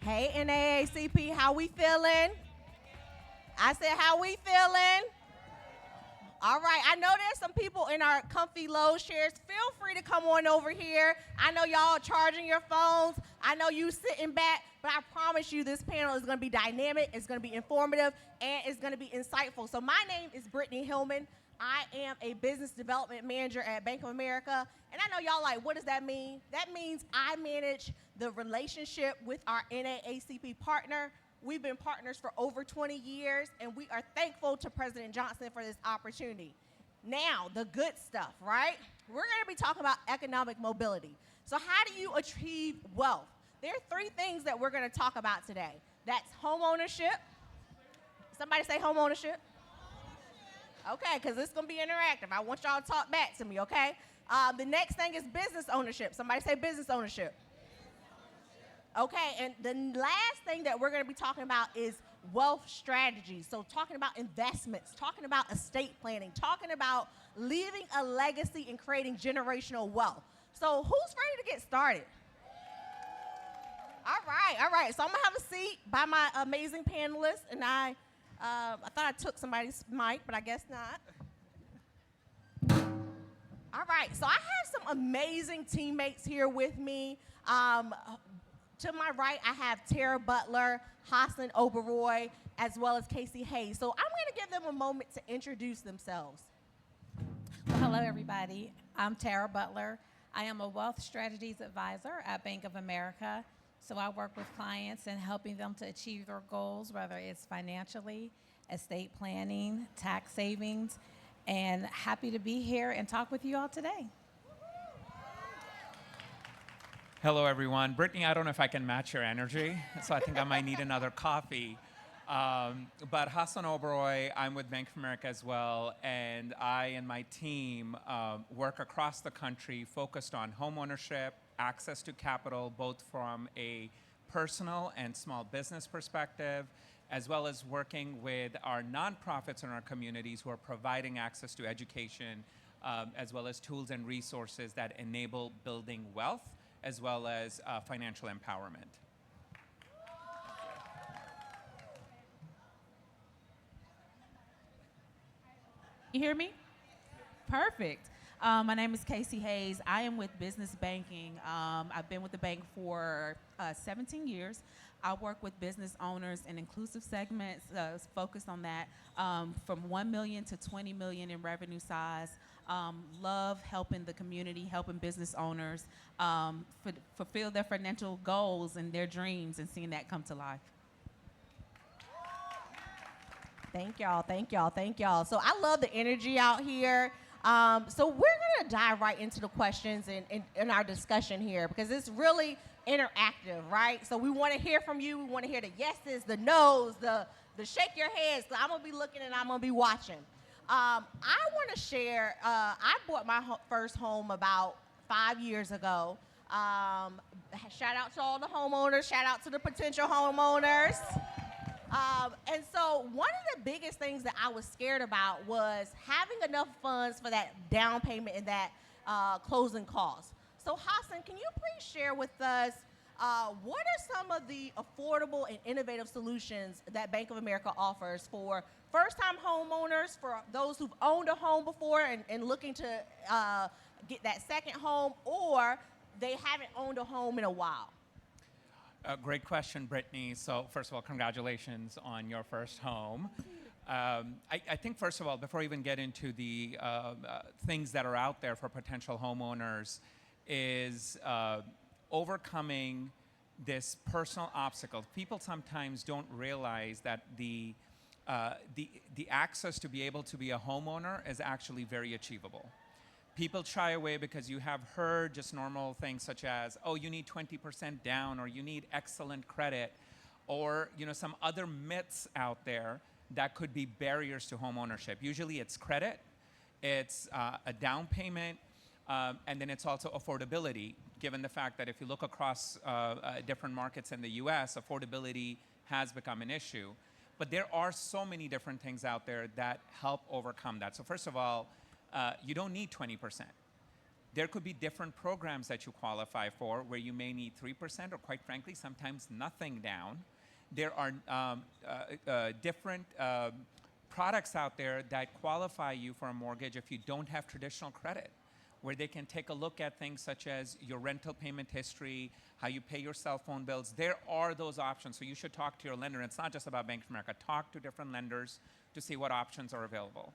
Hey, NAACP, how we feeling? I said, how we feeling? All right, I know there's some people in our comfy low chairs. Feel free to come on over here. I know y'all are charging your phones. I know you sitting back, but I promise you this panel is going to be dynamic, it's going to be informative, and it's going to be insightful. So my name is Brittany Hillman. I am a business development manager at Bank of America. And I know y'all like, what does that mean? That means I manage the relationship with our NAACP partner. We've been partners for over 20 years, and we are thankful to President Johnson for this opportunity. Now, the good stuff, right? We're going to be talking about economic mobility. So how do you achieve wealth? There are three things that we're going to talk about today. That's home ownership. Somebody say home ownership. Okay, because it's going to be interactive. I want y'all to talk back to me, okay? The next thing is business ownership. Somebody say business ownership. Okay, and the last thing that we're going to be talking about is wealth strategy. So talking about investments, talking about estate planning, talking about leaving a legacy and creating generational wealth. So who's ready to get started? All right. So I'm going to have a seat by my amazing panelists, and I thought I took somebody's mic, but I guess not. All right, so I have some amazing teammates here with me. To my right, I have Tara Butler, Hasan Oberoi, as well as Kasey Hayes. So I'm going to give them a moment to introduce themselves. Well, hello, everybody. I'm Tara Butler. I am a wealth strategies advisor at Bank of America. So I work with clients and helping them to achieve their goals, whether it's financially, estate planning, tax savings, and happy to be here and talk with you all today. Hello, everyone. Brittany, I don't know if I can match your energy, so I think I might need another coffee. But Hasan Oberoi, I'm with Bank of America as well, and I and my team work across the country focused on home ownership, access to capital, both from a personal and small business perspective, as well as working with our nonprofits in our communities who are providing access to education, as well as tools and resources that enable building wealth, as well as financial empowerment. You hear me? Perfect. My name is Kasey Hayes. I am with business banking. I've been with the bank for 17 years. I work with business owners in inclusive segments, focused on that, from 1 million to 20 million in revenue size. Love helping the community, helping business owners fulfill their financial goals and their dreams and seeing that come to life. Thank y'all. So I love the energy out here. So we're going to dive right into the questions in our discussion here because it's really interactive, right? So we want to hear from you. We want to hear the yeses, the nos, the shake your heads. So I'm going to be looking and I'm going to be watching. I want to share, I bought my first home about 5 years ago. Shout out to all the homeowners. Shout out to the potential homeowners. And so one of the biggest things that I was scared about was having enough funds for that down payment and that closing cost. So Hasan, can you please share with us what are some of the affordable and innovative solutions that Bank of America offers for first-time homeowners, for those who've owned a home before and looking to get that second home, or they haven't owned a home in a while? Great question, Brittany. So first of all, congratulations on your first home. I think, first of all, before I even get into the things that are out there for potential homeowners, is overcoming this personal obstacle. People sometimes don't realize that the access to be able to be a homeowner is actually very achievable. People shy away because you have heard just normal things such as, oh, you need 20% down, or you need excellent credit, or some other myths out there that could be barriers to home ownership. Usually it's credit, it's a down payment, and then it's also affordability, given the fact that if you look across different markets in the US, affordability has become an issue. But there are so many different things out there that help overcome that. So first of all, you don't need 20%. There could be different programs that you qualify for where you may need 3% or, quite frankly, sometimes nothing down. There are different products out there that qualify you for a mortgage if you don't have traditional credit, where they can take a look at things such as your rental payment history, how you pay your cell phone bills. There are those options, so you should talk to your lender. It's not just about Bank of America. Talk to different lenders to see what options are available.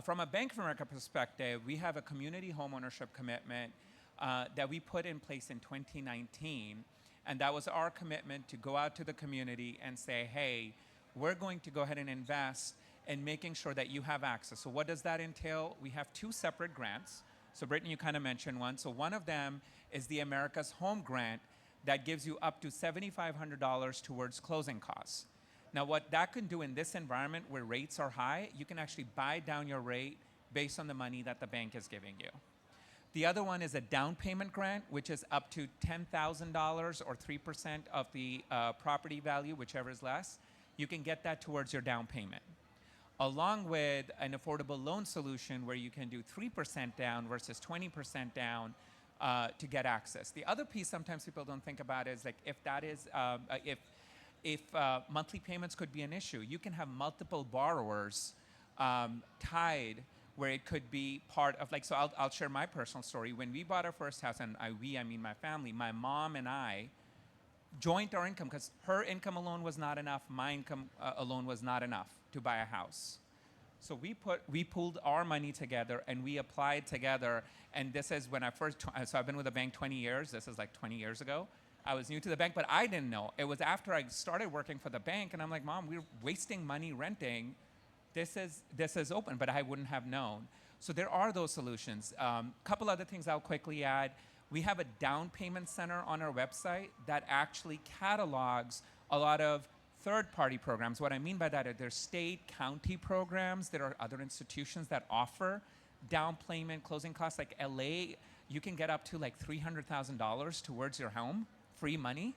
From a Bank of America perspective, we have a community homeownership commitment that we put in place in 2019, and that was our commitment to go out to the community and say, hey, we're going to go ahead and invest in making sure that you have access. So what does that entail? We have 2 separate grants. So Brittany, you kind of mentioned one. So one of them is the America's Home Grant that gives you up to $7,500 towards closing costs. Now, what that can do in this environment where rates are high, you can actually buy down your rate based on the money that the bank is giving you. The other one is a down payment grant, which is up to $10,000 or 3% of the property value, whichever is less. You can get that towards your down payment, along with an affordable loan solution where you can do 3% down versus 20% down to get access. The other piece sometimes people don't think about is like if that is, if monthly payments could be an issue. You can have multiple borrowers tied where it could be part of, like, so I'll share my personal story. When we bought our first house, and I mean my family, my mom and I joined our income because her income alone was not enough, my income alone was not enough to buy a house. So we pulled our money together and we applied together. And this is when I first, so I've been with the bank 20 years. This is like 20 years ago. I was new to the bank, but I didn't know. It was after I started working for the bank, and I'm like, Mom, we're wasting money renting. This is open, but I wouldn't have known. So there are those solutions. Couple other things I'll quickly add. We have a down payment center on our website that actually catalogs a lot of third-party programs. What I mean by that is there's state, county programs. There are other institutions that offer down payment closing costs. Like LA, you can get up to like $300,000 towards your home, free money.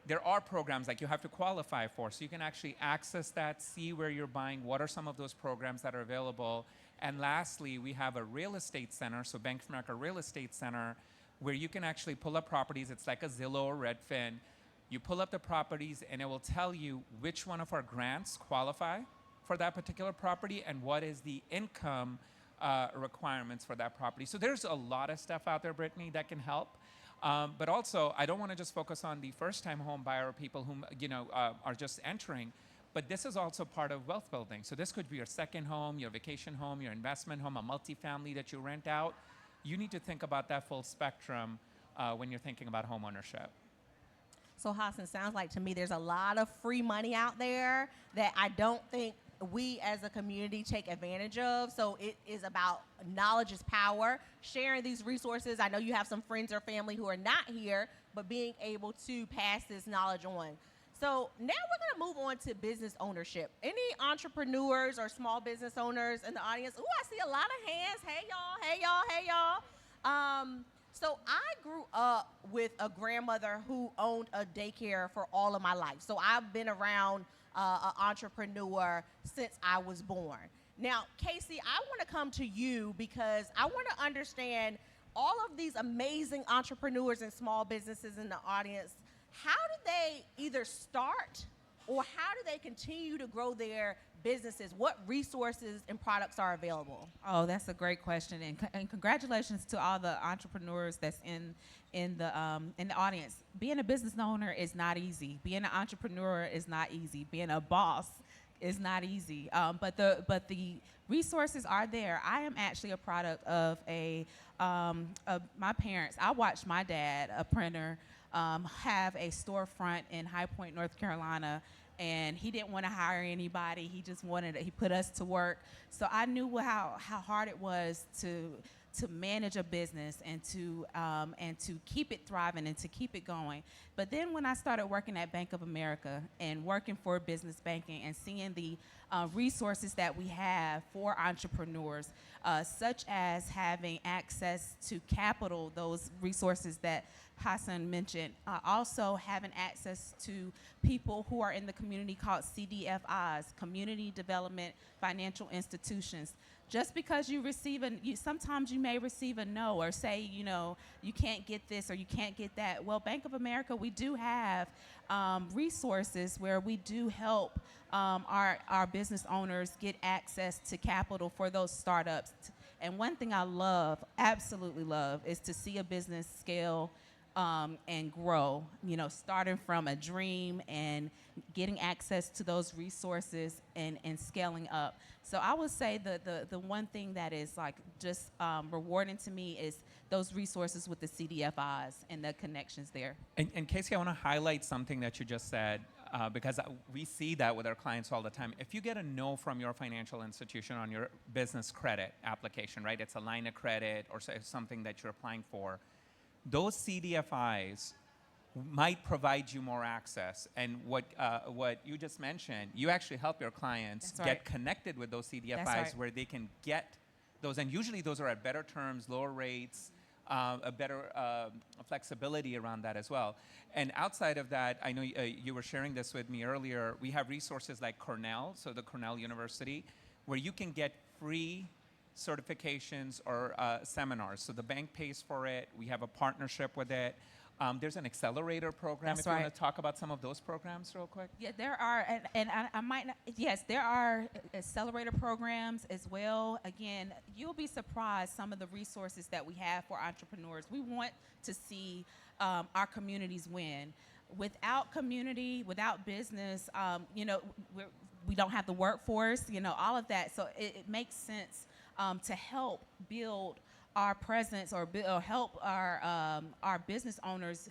There are programs like you have to qualify for, so you can actually access that, see where you're buying, what are some of those programs that are available. And lastly, we have a real estate center, so Bank of America Real Estate Center, where you can actually pull up properties. It's like a Zillow or Redfin. You pull up the properties and it will tell you which one of our grants qualify for that particular property and what is the income requirements for that property. So there's a lot of stuff out there, Brittany, that can help. But also, I don't want to just focus on the first-time home buyer or people who are just entering, but this is also part of wealth building. So this could be your second home, your vacation home, your investment home, a multifamily that you rent out. You need to think about that full spectrum when you're thinking about home ownership. So Hasan, sounds like to me there's a lot of free money out there that I don't think we as a community take advantage of. So it is about knowledge is power, sharing these resources. I know you have some friends or family who are not here, but being able to pass this knowledge on. So now we're going to move on to business ownership. Any entrepreneurs or small business owners in the audience? Ooh, I see a lot of hands. Hey, y'all. Hey, y'all. Hey, y'all. So I grew up with a grandmother who owned a daycare for all of my life. So I've been around an entrepreneur since I was born. Now, Kasey, I want to come to you because I want to understand all of these amazing entrepreneurs and small businesses in the audience. How do they either start or how do they continue to grow their businesses? What resources and products are available? Oh, that's a great question, and congratulations to all the entrepreneurs that's in the audience. Being a business owner is not easy. Being an entrepreneur is not easy. Being a boss is not easy. But the resources are there. I am actually a product of of my parents. I watched my dad, a printer, have a storefront in High Point, North Carolina. And he didn't want to hire anybody. He just he put us to work. So I knew how hard it was to manage a business and to keep it thriving and to keep it going. But then when I started working at Bank of America and working for business banking and seeing the resources that we have for entrepreneurs, such as having access to capital, those resources that Hasan mentioned, also having access to people who are in the community called CDFIs, Community Development Financial Institutions. Just because you receive sometimes you may receive a no or say, you can't get this or you can't get that. Well, Bank of America, we do have resources where we do help our business owners get access to capital for those startups. And one thing I love, absolutely love, is to see a business scale and grow, starting from a dream and getting access to those resources and scaling up. So I would say the one thing that is like just rewarding to me is those resources with the CDFIs and the connections there. And Kasey, I want to highlight something that you just said because we see that with our clients all the time. If you get a no from your financial institution on your business credit application, right? It's a line of credit or something that you're applying for. Those CDFIs might provide you more access. And what you just mentioned, you actually help your clients get connected with those CDFIs where they can get those. And usually those are at better terms, lower rates, a better flexibility around that as well. And outside of that, I know you were sharing this with me earlier, we have resources like Cornell, so the Cornell University, where you can get free certifications or seminars. So the bank pays for it. We have a partnership with it. There's an accelerator program. If you want to talk about some of those programs real quick. Yeah, there are, and I might not, yes, there are accelerator programs as well. Again, you'll be surprised some of the resources that we have for entrepreneurs. We want to see our communities win. Without community, without business, we don't have the workforce, all of that. So it makes sense to help build our presence or help our business owners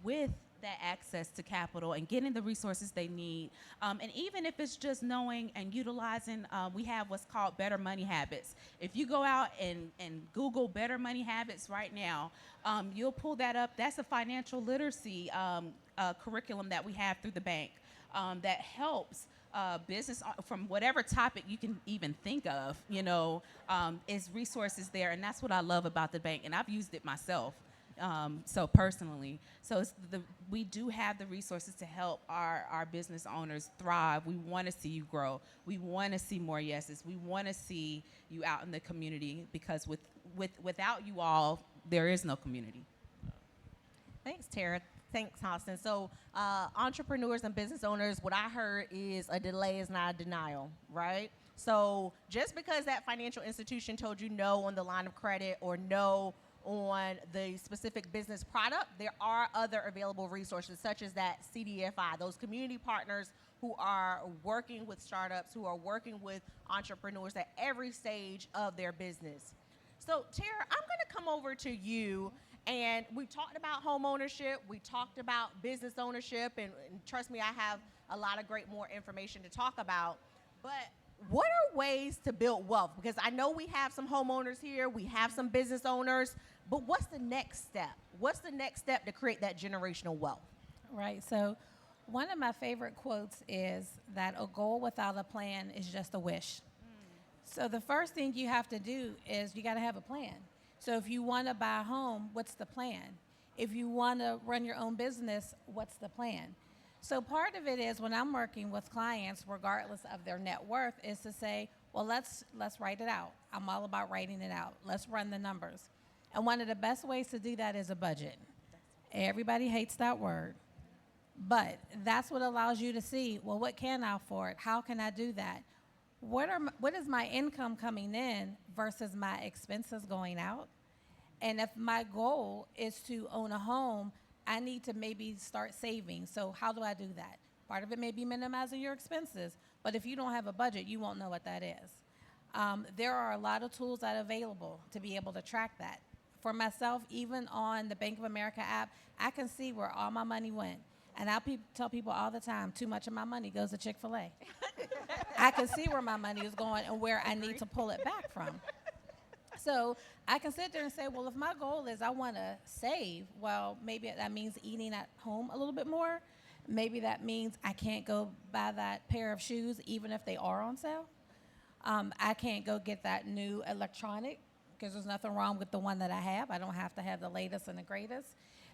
with that access to capital and getting the resources they need. And even if it's just knowing and utilizing, we have what's called Better Money Habits. If you go out and Google Better Money Habits right now, you'll pull that up. That's a financial literacy curriculum that we have through the bank that helps business from whatever topic you can even think of, is resources there. And that's what I love about the bank. And I've used it myself, so personally. So we do have the resources to help our business owners thrive. We want to see you grow. We want to see more yeses. We want to see you out in the community because without you all, there is no community. Thanks, Tara. Thanks, Hasan. So entrepreneurs and business owners, what I heard is a delay is not a denial, right? So just because that financial institution told you no on the line of credit or no on the specific business product, there are other available resources such as that CDFI, those community partners who are working with startups, who are working with entrepreneurs at every stage of their business. So Tara, I'm going to come over to you. And we talked about home ownership, we talked about business ownership, and trust me, I have a lot of great more information to talk about. But what are ways to build wealth? Because I know we have some homeowners here, we have some business owners, but what's the next step? What's the next step to create that generational wealth? Right, so one of my favorite quotes is that a goal without a plan is just a wish. So the first thing you have to do is you got to have a plan. So if you want to buy a home, what's the plan? If you want to run your own business, what's the plan? So part of it is when I'm working with clients, regardless of their net worth, is to say, well, let's write it out. I'm all about writing it out. Let's run the numbers. And one of the best ways to do that is a budget. Everybody hates that word. But that's what allows you to see, well, what can I afford? How can I do that? What is my income coming in versus my expenses going out? And if my goal is to own a home, I need to maybe start saving. So how do I do that? Part of it may be minimizing your expenses, but if you don't have a budget, you won't know what that is. There are a lot of tools that are available to be able to track that. For myself, even on the Bank of America app, I can see where all my money went. And I tell people all the time, too much of my money goes to Chick-fil-A. I can see where my money is going and where I need to pull it back from. So I can sit there and say, well, if my goal is I want to save, well, maybe that means eating at home a little bit more. Maybe that means I can't go buy that pair of shoes even if they are on sale. I can't go get that new electronic because there's nothing wrong with the one that I have. I don't have to have the latest and the greatest.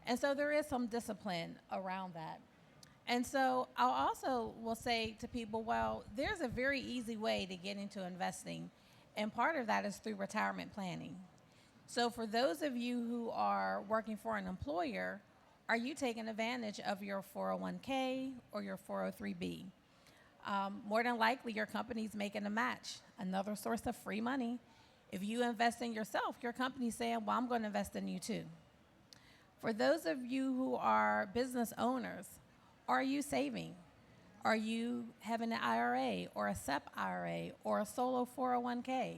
And so there is some discipline around that. And so I'll also will say to people, well, there's a very easy way to get into investing. And part of that is through retirement planning. So for those of you who are working for an employer, are you taking advantage of your 401k or your 403b? More than likely, your company's making a match, another source of free money. If you invest in yourself, your company's saying, well, I'm going to invest in you too. For those of you who are business owners, are you saving? Are you having an IRA or a SEP IRA or a solo 401k?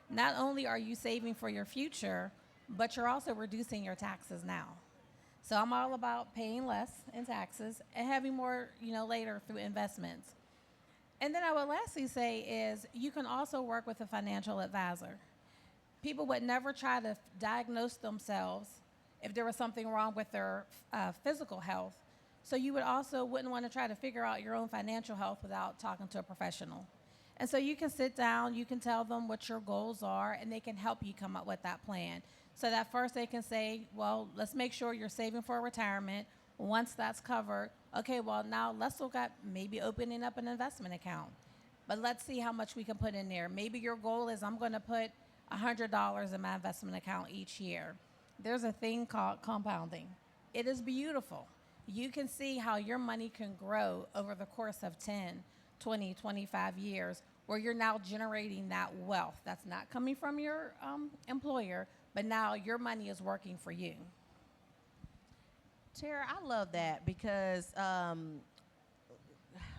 Not only are you saving for your future, but you're also reducing your taxes now. So I'm all about paying less in taxes and having more, later through investments. And then I would lastly say is you can also work with a financial advisor. People would never try to diagnose themselves if there was something wrong with their physical health. So you wouldn't want to try to figure out your own financial health without talking to a professional. And so you can sit down, you can tell them what your goals are, and they can help you come up with that plan. So that first they can say, well, let's make sure you're saving for retirement. Once that's covered, okay, well, now let's look at maybe opening up an investment account. But let's see how much we can put in there. Maybe your goal is I'm going to put $100 in my investment account each year. There's a thing called compounding. It is beautiful. You can see how your money can grow over the course of 10, 20, 25 years, where you're now generating that wealth that's not coming from your employer, but now your money is working for you. Tara, I love that because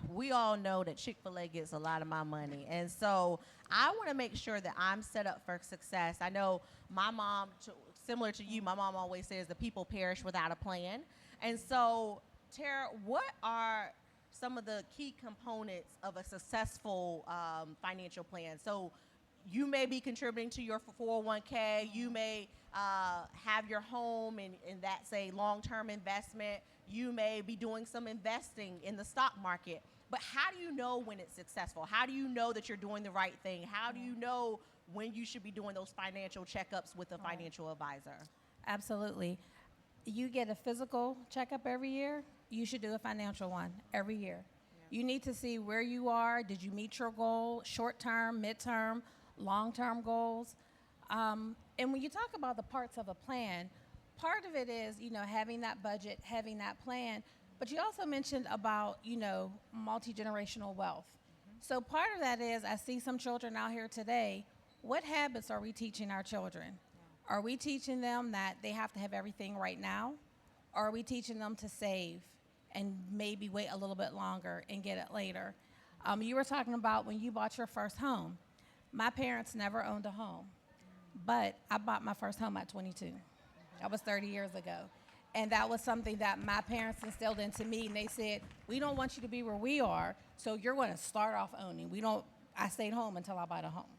we all know that Chick-fil-A gets a lot of my money. And so I want to make sure that I'm set up for success. I know my mom, similar to you, my mom always says the people perish without a plan. And so, Tara, what are some of the key components of a successful financial plan? So you may be contributing to your 401k. You may have your home in that's a long-term investment. You may be doing some investing in the stock market. But how do you know when it's successful? How do you know that you're doing the right thing? How do you know when you should be doing those financial checkups with a financial advisor? Absolutely. You get a physical checkup every year. You should do a financial one every year. Yeah. You need to see where you are. Did you meet your goal, short-term, mid-term, long-term goals? And when you talk about the parts of a plan, part of it is, having that budget, having that plan. But you also mentioned about, multi-generational wealth. Mm-hmm. So part of that is I see some children out here today. What habits are we teaching our children? Are we teaching them that they have to have everything right now? Or are we teaching them to save and maybe wait a little bit longer and get it later? You were talking about when you bought your first home. My parents never owned a home, but I bought my first home at 22. That was 30 years ago. And that was something that my parents instilled into me, and they said, we don't want you to be where we are, so you're going to start off owning. I stayed home until I bought a home.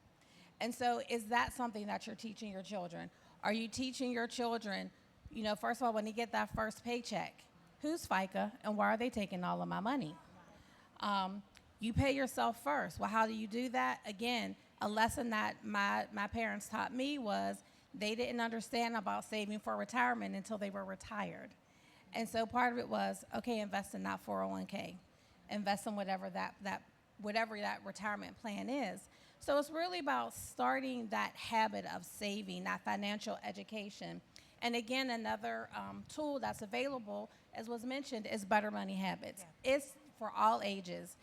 And so is that something that you're teaching your children? Are you teaching your children, first of all, when they get that first paycheck, who's FICA and why are they taking all of my money? You pay yourself first. Well, how do you do that? Again, a lesson that my parents taught me was they didn't understand about saving for retirement until they were retired. And so part of it was, okay, invest in that 401k. Invest in whatever that retirement plan is. So it's really about starting that habit of saving, that financial education. And again, another tool that's available, as was mentioned, is Better Money Habits. Yeah. It's for all ages,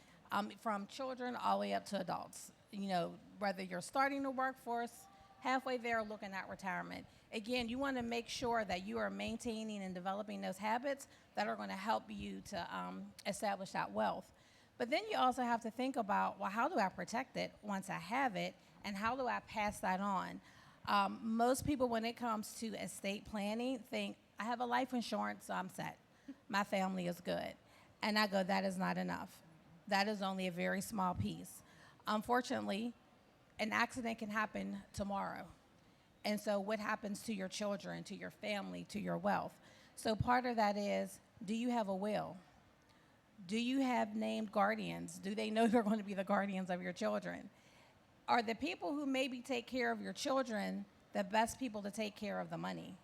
from children all the way up to adults. Whether you're starting the workforce, halfway there, looking at retirement. Again, you want to make sure that you are maintaining and developing those habits that are going to help you to establish that wealth. But then you also have to think about, well, how do I protect it once I have it, and how do I pass that on? Most people, when it comes to estate planning, think, I have a life insurance, so I'm set. My family is good. And I go, that is not enough. That is only a very small piece. Unfortunately, an accident can happen tomorrow. And so what happens to your children, to your family, to your wealth? So part of that is, do you have a will? Do you have named guardians? Do they know they're going to be the guardians of your children? Are the people who maybe take care of your children the best people to take care of the money?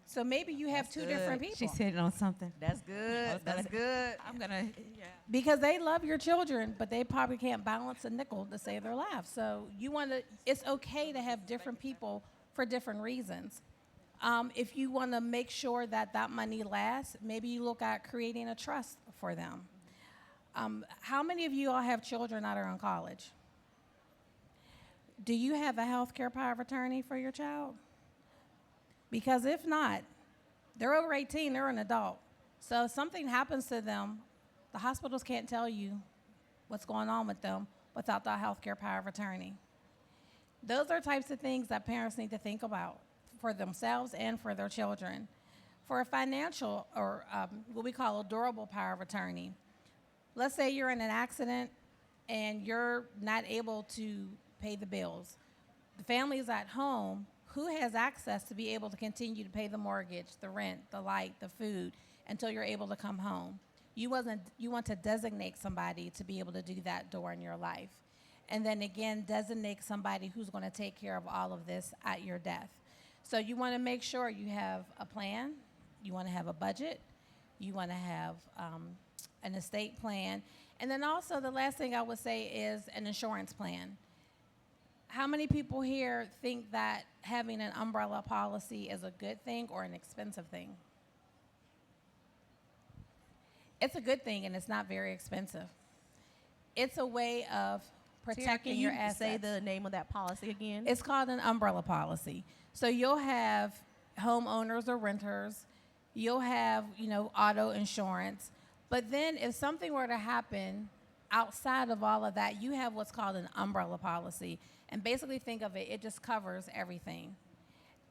So maybe you have two different people. She's hitting on something. That's good. That's good. I'm gonna, yeah. Because they love your children, but they probably can't balance a nickel to save their lives. So you want to, it's okay to have different people for different reasons. If you want to make sure that that money lasts, maybe you look at creating a trust for them. How many of you all have children that are in college? Do you have a health care power of attorney for your child? Because if not, they're over 18, they're an adult. So if something happens to them, the hospitals can't tell you what's going on with them without the health care power of attorney. Those are types of things that parents need to think about for themselves and for their children. For a financial, or what we call a durable power of attorney, let's say you're in an accident and you're not able to pay the bills. The family is at home. Who has access to be able to continue to pay the mortgage, the rent, the light, the food, until you're able to come home? You want to designate somebody to be able to do that during your life. And then again, designate somebody who's going to take care of all of this at your death. So you want to make sure you have a plan, you want to have a budget, you want to have an estate plan, and then also the last thing I would say is an insurance plan. How many people here think that having an umbrella policy is a good thing or an expensive thing? It's a good thing, and it's not very expensive. It's a way of protecting your assets. Say the name of that policy again? It's called an umbrella policy. So you'll have homeowners or renters. You'll have, auto insurance. But then if something were to happen outside of all of that, you have what's called an umbrella policy. And basically think of it, it just covers everything.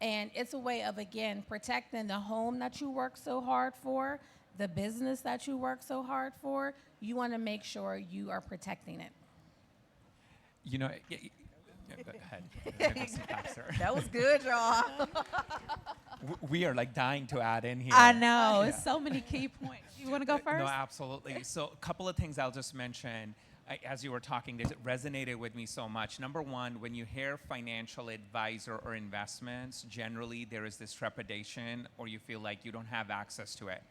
And it's a way of, again, protecting the home that you work so hard for, the business that you work so hard for. You want to make sure you are protecting it. Go ahead. That was good, y'all. We are like dying to add in here. I know. It's so many key points. You want to go first? No, absolutely. So a couple of things I'll just mention. As you were talking, this resonated with me so much. Number one, when you hear financial advisor or investments, generally there is this trepidation or you feel like you don't have access to it.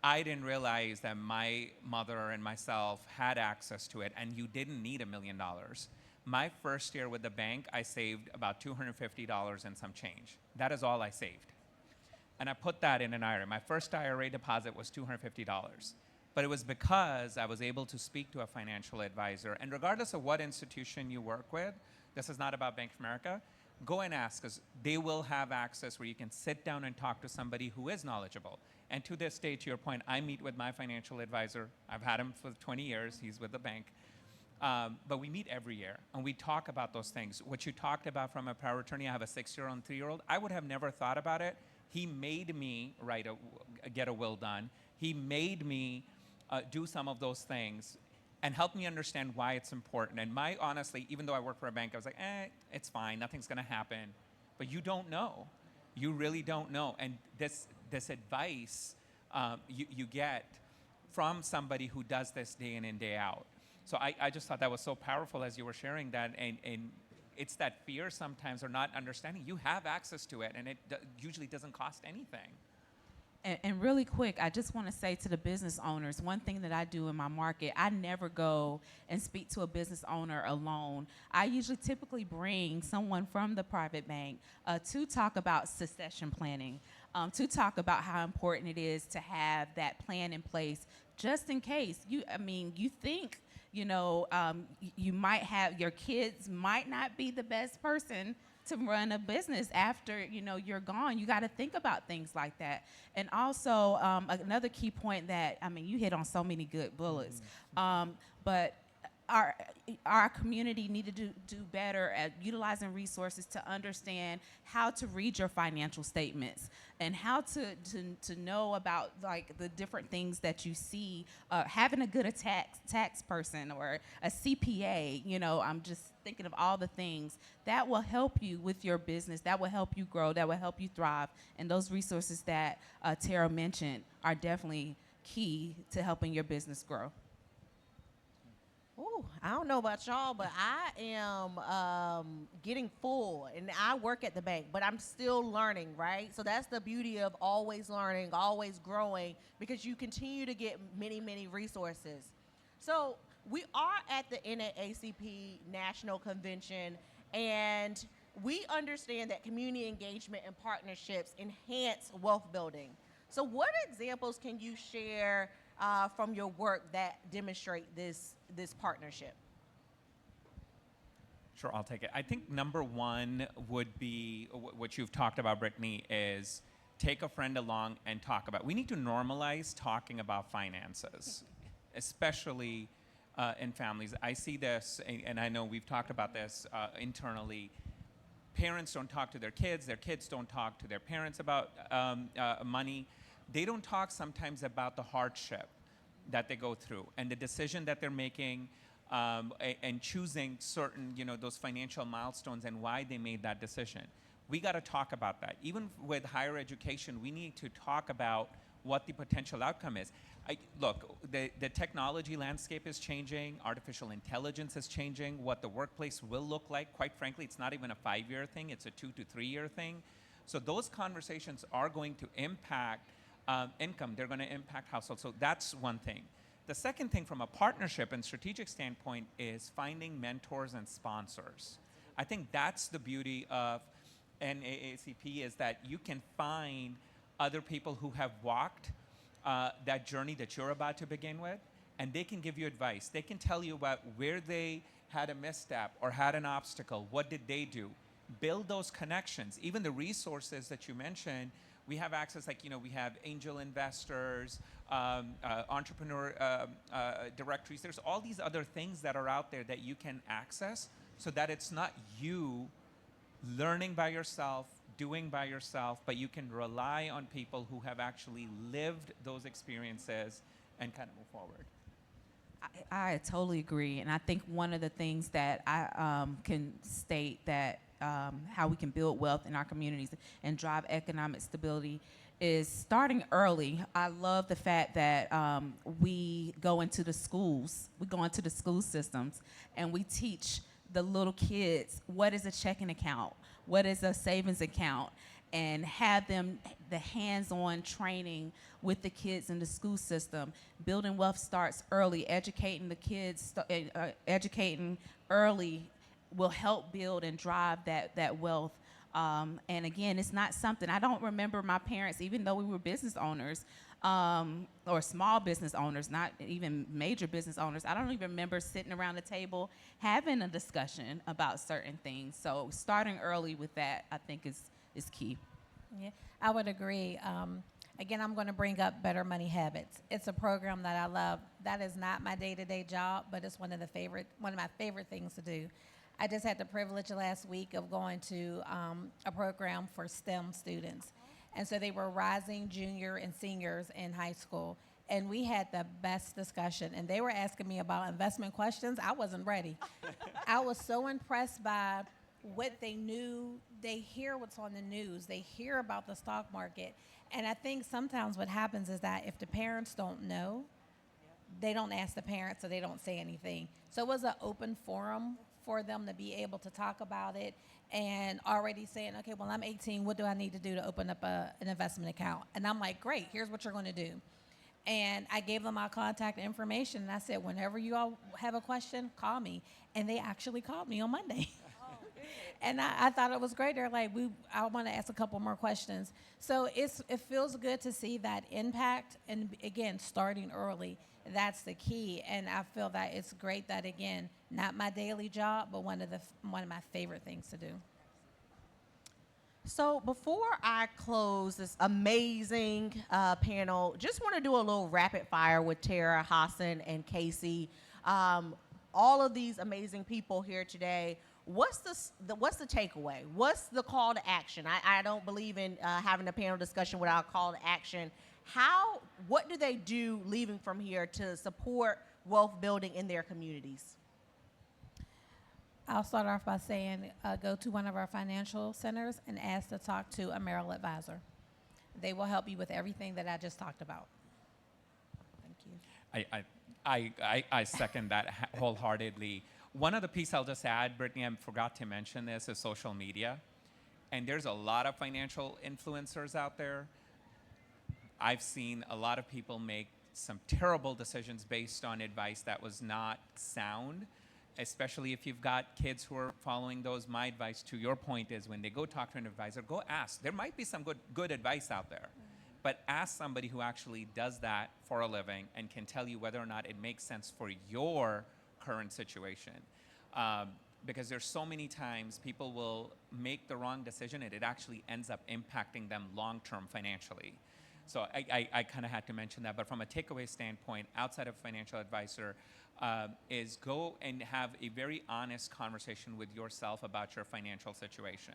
I didn't realize that my mother and myself had access to it, and you didn't need $1 million. My first year with the bank, I saved about $250 and some change. That is all I saved. And I put that in an IRA. My first IRA deposit was $250. But it was because I was able to speak to a financial advisor. And regardless of what institution you work with, this is not about Bank of America, go and ask, because they will have access where you can sit down and talk to somebody who is knowledgeable. And to this day, to your point, I meet with my financial advisor. I've had him for 20 years. He's with the bank. But we meet every year, and we talk about those things. What you talked about from a power of attorney, I have a 6-year-old and 3-year-old. I would have never thought about it. He made me get a will done. He made me do some of those things and helped me understand why it's important. And honestly, even though I work for a bank, I was like, it's fine, nothing's gonna happen. But you don't know. You really don't know. And this advice you get from somebody who does this day in and day out. So I just thought that was so powerful as you were sharing that, and it's that fear sometimes or not understanding. You have access to it, and it usually doesn't cost anything. And really quick, I just want to say to the business owners, one thing that I do in my market, I never go and speak to a business owner alone. I usually typically bring someone from the private bank to talk about succession planning, to talk about how important it is to have that plan in place just in case. You think, you might have, your kids might not be the best person to run a business after you're gone. You got to think about things like that. And also another key point that you hit on so many good bullets, but our community need to do better at utilizing resources to understand how to read your financial statements and how to know about like the different things that you see. Having a good tax person or a CPA, you know, I'm just thinking of all the things that will help you with your business, that will help you grow, that will help you thrive. And those resources that Tara mentioned are definitely key to helping your business grow. Ooh, I don't know about y'all, but I am getting full, and I work at the bank, but I'm still learning, right? So that's the beauty of always learning, always growing, because you continue to get many, many resources. So we are at the NAACP National Convention, and we understand that community engagement and partnerships enhance wealth building. So what examples can you share from your work that demonstrate this partnership? Sure, I'll take it. I think number one would be what you've talked about, Brittany, is take a friend along and talk about. We need to normalize talking about finances, especially in families. I see this, and I know we've talked about this internally. Parents don't talk to their kids don't talk to their parents about money. They don't talk sometimes about the hardship that they go through and the decision that they're making and choosing certain, you know, those financial milestones and why they made that decision. We got to talk about that. Even with higher education, we need to talk about what the potential outcome is. Look, the technology landscape is changing. Artificial intelligence is changing. What the workplace will look like, quite frankly, it's not even a 5-year thing. It's a 2 to 3 year thing. So those conversations are going to impact income. They're going to impact households. So that's one thing. The second thing from a partnership and strategic standpoint is finding mentors and sponsors. I think that's the beauty of NAACP, is that you can find other people who have walked that journey that you're about to begin with, and they can give you advice. They can tell you about where they had a misstep or had an obstacle. What did they do? Build those connections. Even the resources that you mentioned, we have access, like, you know, we have angel investors, entrepreneur directories. There's all these other things that are out there that you can access so that it's not you learning by yourself, doing by yourself, but you can rely on people who have actually lived those experiences and kind of move forward. I totally agree. And I think one of the things that I can state that how we can build wealth in our communities and drive economic stability is starting early. I love the fact that we go into the schools, school systems, and we teach the little kids what is a checking account, what is a savings account, and have them the hands-on training with the kids in the school system. Building wealth starts early. Educating the kids, educating early will help build and drive that wealth. And again, it's not something, I don't remember my parents, even though we were business owners, or small business owners, not even major business owners, I don't even remember sitting around the table having a discussion about certain things. So starting early with that, I think is key. Yeah, I would agree. Again, I'm going to bring up Better Money Habits. It's a program that I love. That is not my day-to-day job, but it's one of my favorite things to do. I just had the privilege last week of going to a program for STEM students. And so they were rising junior and seniors in high school. And we had the best discussion. And they were asking me about investment questions. I wasn't ready. I was so impressed by what they knew. They hear what's on the news. They hear about the stock market. And I think sometimes what happens is that if the parents don't know, they don't ask the parents, so they don't say anything. So it was an open forum for them to be able to talk about it and already saying, okay, well, I'm 18. What do I need to do to open up an investment account? And I'm like, great, here's what you're going to do. And I gave them my contact information, and I said, whenever you all have a question, call me. And they actually called me on Monday. And I thought it was great. They're like, I want to ask a couple more questions. So it feels good to see that impact. And again, starting early, that's the key. And I feel that it's great that, again, not my daily job, but one of my favorite things to do. So before I close this amazing panel, just want to do a little rapid fire with Tara, Hasan, and Kasey. all of these amazing people here today, what's the takeaway? What's the call to action? I don't believe in having a panel discussion without a call to action. What do they do leaving from here to support wealth building in their communities? I'll start off by saying go to one of our financial centers and ask to talk to a Merrill advisor. They will help you with everything that I just talked about. Thank you. I second that wholeheartedly. One other piece I'll just add, Brittany, I forgot to mention this, is social media. And there's a lot of financial influencers out there. I've seen a lot of people make some terrible decisions based on advice that was not sound, especially if you've got kids who are following those. My advice, to your point, is when they go talk to an advisor, go ask. There might be some good advice out there, but ask somebody who actually does that for a living and can tell you whether or not it makes sense for your current situation. Because there's so many times people will make the wrong decision and it actually ends up impacting them long-term financially. So I kind of had to mention that. But from a takeaway standpoint, outside of financial advisor, is go and have a very honest conversation with yourself about your financial situation.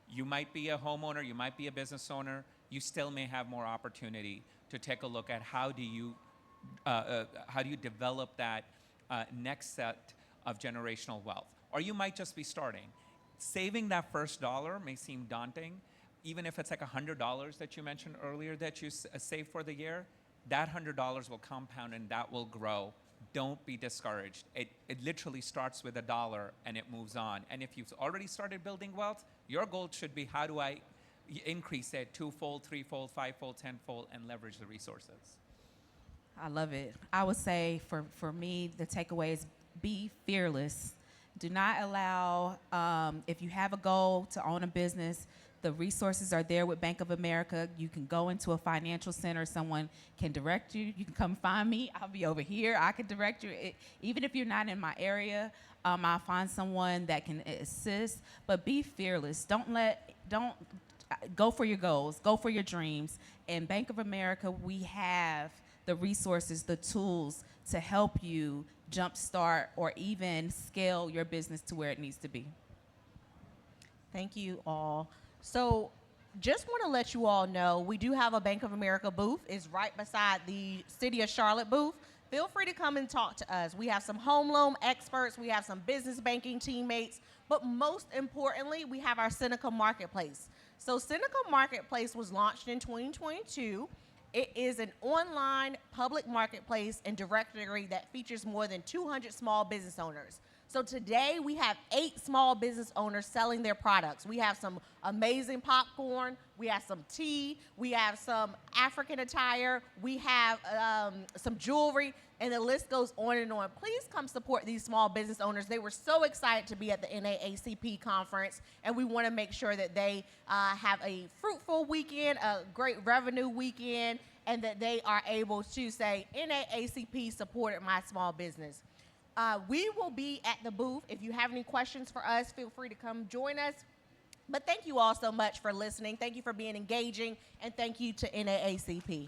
You might be a homeowner, you might be a business owner, you still may have more opportunity to take a look at how do you develop that next set of generational wealth. Or you might just be starting. Saving that first dollar may seem daunting. Even if it's like $100 that you mentioned earlier that you save for the year, that $100 will compound and that will grow. Don't be discouraged. It literally starts with $1 and it moves on. And if you've already started building wealth, your goal should be, how do I increase it twofold, threefold, fivefold, tenfold, and leverage the resources? I love it. I would say for me, the takeaway is be fearless. Do not allow, if you have a goal to own a business, the resources are there with Bank of America. You can go into a financial center. Someone can direct you. You can come find me. I'll be over here. I can direct you. Even if you're not in my area, I'll find someone that can assist. But be fearless. Don't go for your goals. Go for your dreams. In Bank of America, we have the resources, the tools to help you jumpstart or even scale your business to where it needs to be. Thank you all. So just want to let you all know, we do have a Bank of America booth. It's right beside the City of Charlotte booth. Feel free to come and talk to us. We have some home loan experts. We have some business banking teammates. But most importantly, we have our Seneca Marketplace. So Seneca Marketplace was launched in 2022. It is an online public marketplace and directory that features more than 200 small business owners. So today we have 8 small business owners selling their products. We have some amazing popcorn, we have some tea, we have some African attire, we have some jewelry, and the list goes on and on. Please come support these small business owners. They were so excited to be at the NAACP conference, and we want to make sure that they have a fruitful weekend, a great revenue weekend, and that they are able to say, NAACP supported my small business. We will be at the booth. If you have any questions for us, feel free to come join us. But thank you all so much for listening. Thank you for being engaging, and thank you to NAACP.